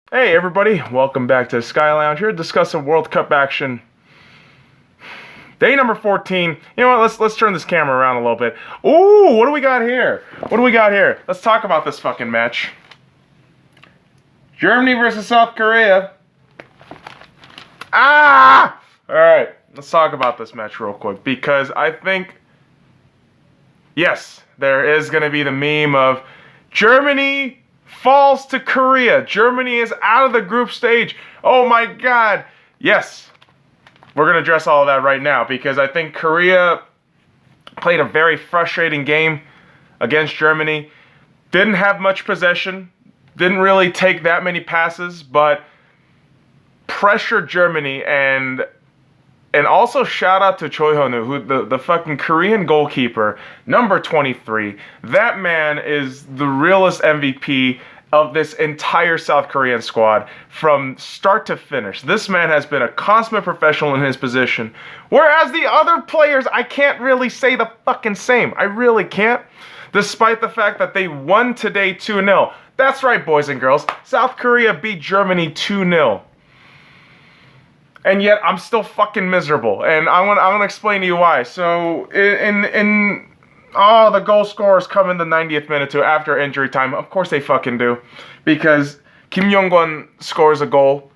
Hey everybody, welcome back to thescylounge here, discussing World Cup action. Day number 14. You know what, let's turn this camera around a little bit. Ooh, what do we got here? Let's talk about this fucking match. Germany versus South Korea. Alright, let's talk about this match real quick, because I think, yes, there is going to be the meme of Germany falls to Korea. Germany is out of the group stage. Oh my god. Yes. We're going to address all of that right now because I think Korea played a very frustrating game against Germany. Didn't have much possession. Didn't really take that many passes, but pressured Germany, and also shout out to Choi Honu, who the fucking Korean goalkeeper, number 23. That man is the realest MVP of this entire South Korean squad from start to finish. This man has been a consummate professional in his position, whereas the other players, I can't really say the fucking same. I really can't, despite the fact that they won today 2-0. That's right, boys and girls. South Korea beat Germany 2-0. And yet, I'm still fucking miserable. And I'm gonna explain to you why. So, the goal scorers come in the 90th minute too, after injury time. Of course they fucking do. Because Kim Yong-gun scores a goal,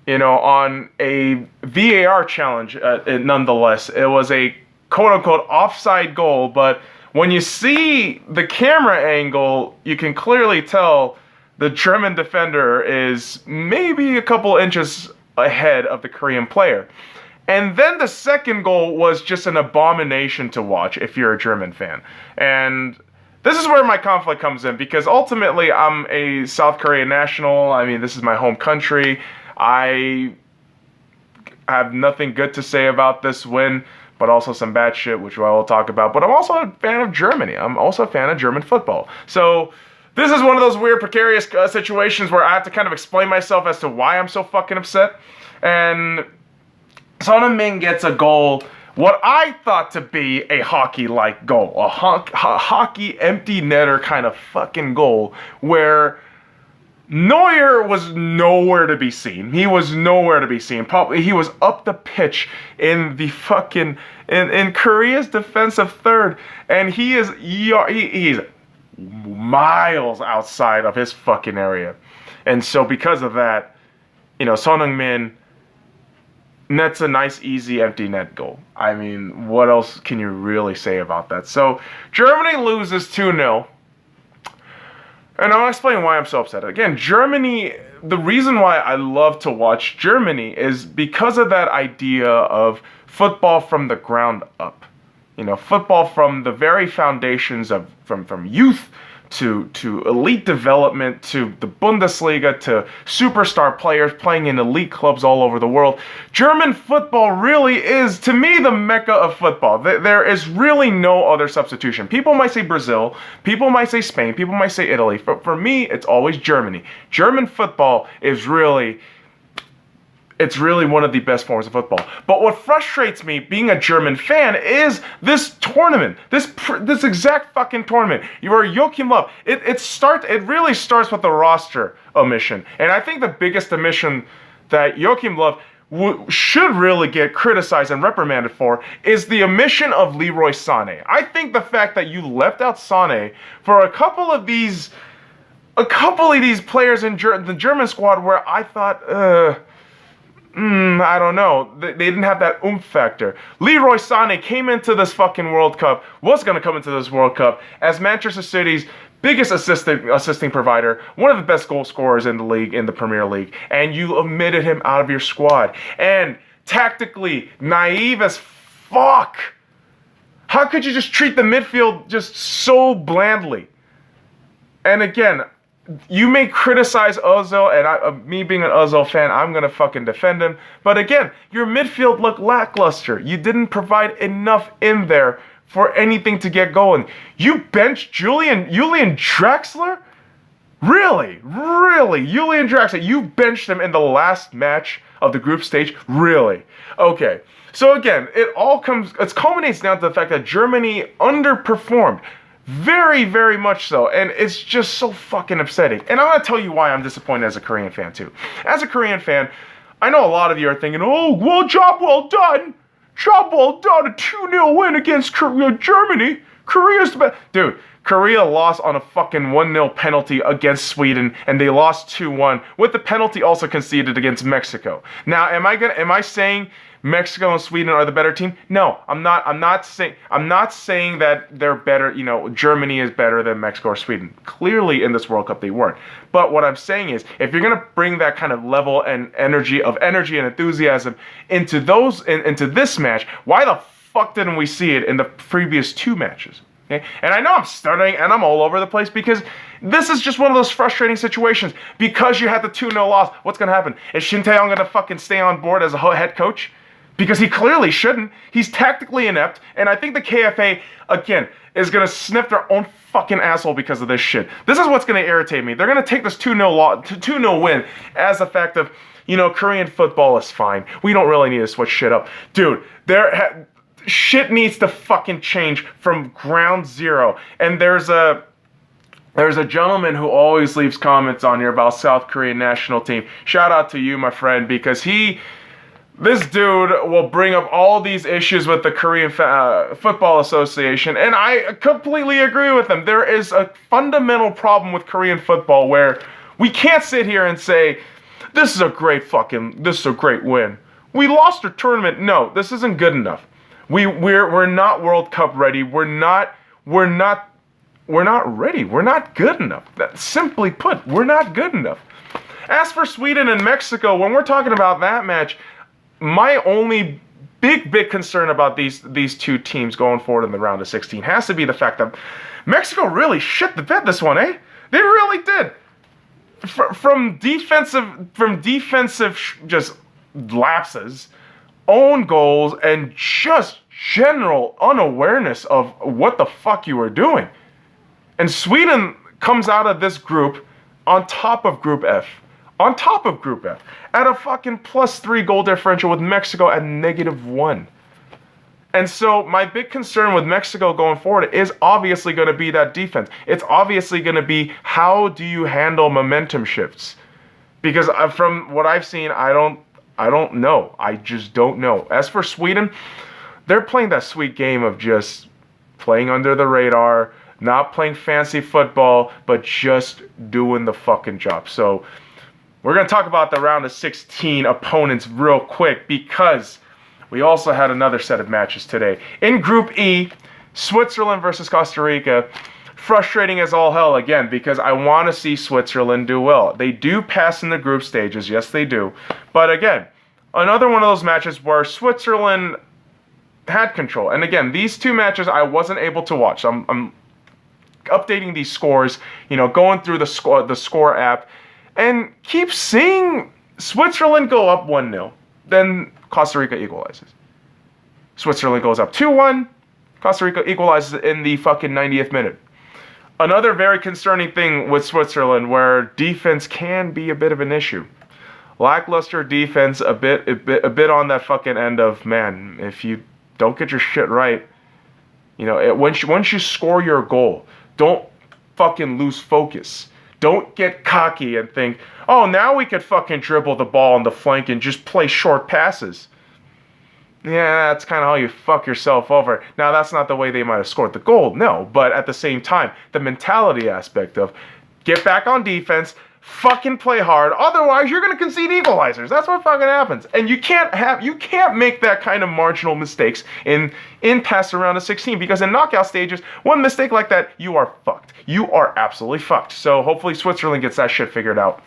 on a VAR challenge, nonetheless. It was a quote-unquote offside goal, but when you see the camera angle, you can clearly tell the German defender is maybe a couple inches ahead of the Korean player. And then the second goal was just an abomination to watch if you're a German fan. And this is where my conflict comes in, because ultimately I'm a South Korean national. I mean, this is my home country. I have nothing good to say about this win, but also some bad shit, which I will talk about. But I'm also a fan of Germany. I'm also a fan of German football. So this is one of those weird, precarious situations where I have to kind of explain myself as to why I'm so fucking upset. And Son Heung-min gets a goal, what I thought to be a hockey-like goal. A hockey empty netter kind of fucking goal, where Neuer was nowhere to be seen. He was nowhere to be seen. Probably he was up the pitch in the fucking in Korea's defensive third, and he's miles outside of his fucking area. And so because of that, Son Heung-min nets a nice, easy, empty net goal. I mean, what else can you really say about that? So, Germany loses 2-0. And I'll explain why I'm so upset. Again, Germany, the reason why I love to watch Germany is because of that idea of football from the ground up. Football from the very foundations of from youth to elite development, to the Bundesliga, to superstar players playing in elite clubs all over the world. German football really is, to me, the mecca of football. There is really no other substitution. People might say Brazil, people might say Spain, people might say Italy. For me, it's always Germany. German football is really one of the best forms of football. But what frustrates me, being a German fan, is this tournament. This exact fucking tournament. You are Joachim Löw. It really starts with the roster omission. And I think the biggest omission that Joachim Löw should really get criticized and reprimanded for is the omission of Leroy Sané. I think the fact that you left out Sané for a couple of these players in the German squad where I thought, I don't know. They didn't have that oomph factor. Leroy Sané came into this fucking World Cup, was going to come into this World Cup as Manchester City's biggest assisting provider, one of the best goal scorers in the league, in the Premier League, and you omitted him out of your squad. And tactically, naive as fuck. How could you just treat the midfield just so blandly? And again, you may criticize Ozil, and me being an Ozil fan, I'm going to fucking defend him. But again, your midfield looked lackluster. You didn't provide enough in there for anything to get going. You benched Julian Draxler? Really? Julian Draxler, you benched him in the last match of the group stage? Really? Okay. So again, it culminates down to the fact that Germany underperformed. Very, very much so. And it's just so fucking upsetting. And I'm going to tell you why I'm disappointed as a Korean fan, too. As a Korean fan, I know a lot of you are thinking, oh, well, job well done. Job well done. A 2-0 win against Germany. Korea's the best. Dude, Korea lost on a fucking 1-0 penalty against Sweden, and they lost 2-1, with the penalty also conceded against Mexico. Now, am I saying Mexico and Sweden are the better team? No, I'm not saying that they're better, Germany is better than Mexico or Sweden. Clearly in this World Cup they weren't. But what I'm saying is, if you're going to bring that kind of level and energy and enthusiasm into this match, why the fuck didn't we see it in the previous 2 matches? Okay? And I know I'm stuttering and I'm all over the place because this is just one of those frustrating situations. Because you had the 2-0 loss, what's going to happen? Is Shin Tae-yong going to fucking stay on board as a head coach? Because he clearly shouldn't. He's tactically inept, and I think the KFA, again, is going to sniff their own fucking asshole because of this shit. This is what's going to irritate me. They're going to take this 2-0 win as a fact of, Korean football is fine. We don't really need to switch shit up. Dude, shit needs to fucking change from ground zero. And there's a gentleman who always leaves comments on here about South Korean national team. Shout out to you, my friend, because this dude will bring up all these issues with the Korean Football Association, and I completely agree with him. There is a fundamental problem with Korean football where we can't sit here and say, this is a great win. We lost our tournament. No, this isn't good enough. We're not World Cup ready. We're not ready. We're not good enough. Simply put, we're not good enough. As for Sweden and Mexico, when we're talking about that match, my only big concern about these 2 teams going forward in the round of 16 has to be the fact that Mexico really shit the bed this one, eh? They really did. From defensive just lapses, own goals, and just general unawareness of what the fuck you were doing. And Sweden comes out of this group on top of Group F. At a fucking +3 goal differential with Mexico at -1. And so my big concern with Mexico going forward is obviously going to be that defense. It's obviously going to be, how do you handle momentum shifts? Because from what I've seen, I don't know. I just don't know. As for Sweden, they're playing that sweet game of just playing under the radar, not playing fancy football, but just doing the fucking job. So we're going to talk about the round of 16 opponents real quick because we also had another set of matches today. In Group E, Switzerland versus Costa Rica. Frustrating as all hell again because I want to see Switzerland do well. They do pass in the group stages, yes they do. But again, another one of those matches where Switzerland had control. And again, these 2 matches I wasn't able to watch. I'm updating these scores, going through the score app, and keep seeing Switzerland go up 1-0. Then Costa Rica equalizes. Switzerland goes up 2-1. Costa Rica equalizes in the fucking 90th minute. Another very concerning thing with Switzerland where defense can be a bit of an issue. Lackluster defense, a bit on that fucking end of, man, if you don't get your shit right, once you score your goal, don't fucking lose focus. Don't get cocky and think, oh, now we could fucking dribble the ball on the flank and just play short passes. Yeah, that's kind of how you fuck yourself over. Now, that's not the way they might have scored the goal, no. But at the same time, the mentality aspect of get back on defense, fucking play hard. Otherwise, you're going to concede equalizers. That's what fucking happens. And you can't make that kind of marginal mistakes in past the round of 16 because in knockout stages, one mistake like that, you are fucked. You are absolutely fucked. So hopefully Switzerland gets that shit figured out.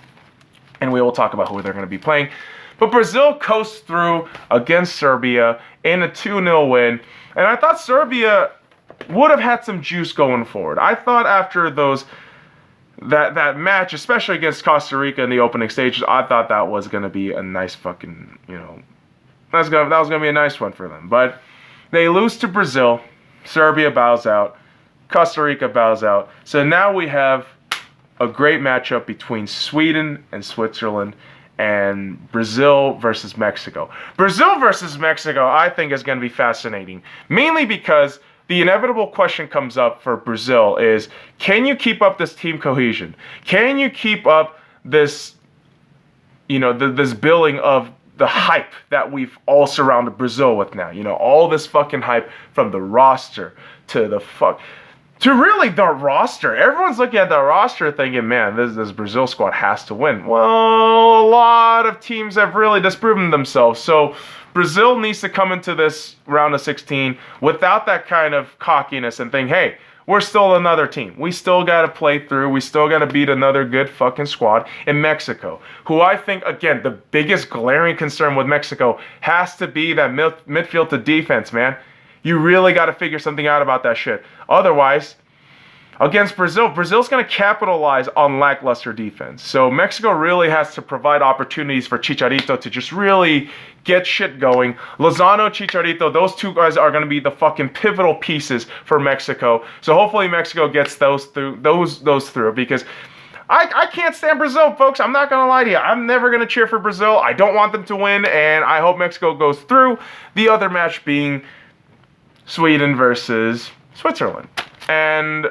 And we will talk about who they're going to be playing. But Brazil coasts through against Serbia in a 2-0 win. And I thought Serbia would have had some juice going forward. I thought after that match, especially against Costa Rica in the opening stages, I thought that was going to be a nice fucking, that was going to be a nice one for them. But they lose to Brazil. Serbia bows out. Costa Rica bows out. So now we have a great matchup between Sweden and Switzerland and Brazil versus Mexico. Brazil versus Mexico, I think, is going to be fascinating. Mainly because the inevitable question comes up for Brazil is, can you keep up this team cohesion? Can you keep up this, this billing of the hype that we've all surrounded Brazil with now? All this fucking hype from the roster to really the roster. Everyone's looking at the roster thinking, man, this Brazil squad has to win. Well, a lot of teams have really disproven themselves. So Brazil needs to come into this round of 16 without that kind of cockiness and think, hey, we're still another team. We still got to play through. We still got to beat another good fucking squad in Mexico, who I think, again, the biggest glaring concern with Mexico has to be that midfield to defense, man. You really got to figure something out about that shit. Otherwise, against Brazil's going to capitalize on lackluster defense. So Mexico really has to provide opportunities for Chicharito to just really get shit going. Lozano, Chicharito, those two guys are going to be the fucking pivotal pieces for Mexico. So hopefully Mexico gets those through, because I can't stand Brazil, folks. I'm not going to lie to you. I'm never going to cheer for Brazil. I don't want them to win, and I hope Mexico goes through. The other match being Sweden versus Switzerland. And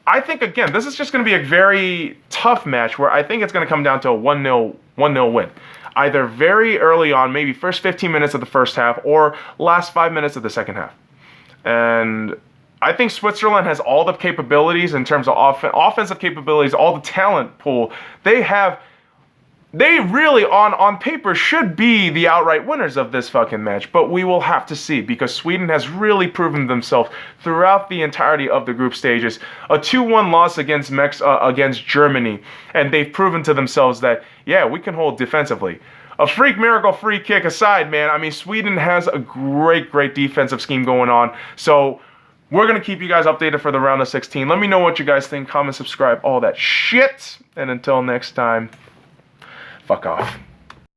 I think, again, this is just going to be a very tough match where I think it's going to come down to a 1-0 win. Either very early on, maybe first 15 minutes of the first half, or last 5 minutes of the second half. And I think Switzerland has all the capabilities in terms of offensive capabilities, all the talent pool. They really, on paper, should be the outright winners of this fucking match. But we will have to see, because Sweden has really proven themselves throughout the entirety of the group stages. A 2-1 loss against Germany. And they've proven to themselves that, yeah, we can hold defensively. A freak miracle free kick aside, man, I mean, Sweden has a great defensive scheme going on. So we're going to keep you guys updated for the round of 16. Let me know what you guys think. Comment, subscribe, all that shit. And until next time, fuck off.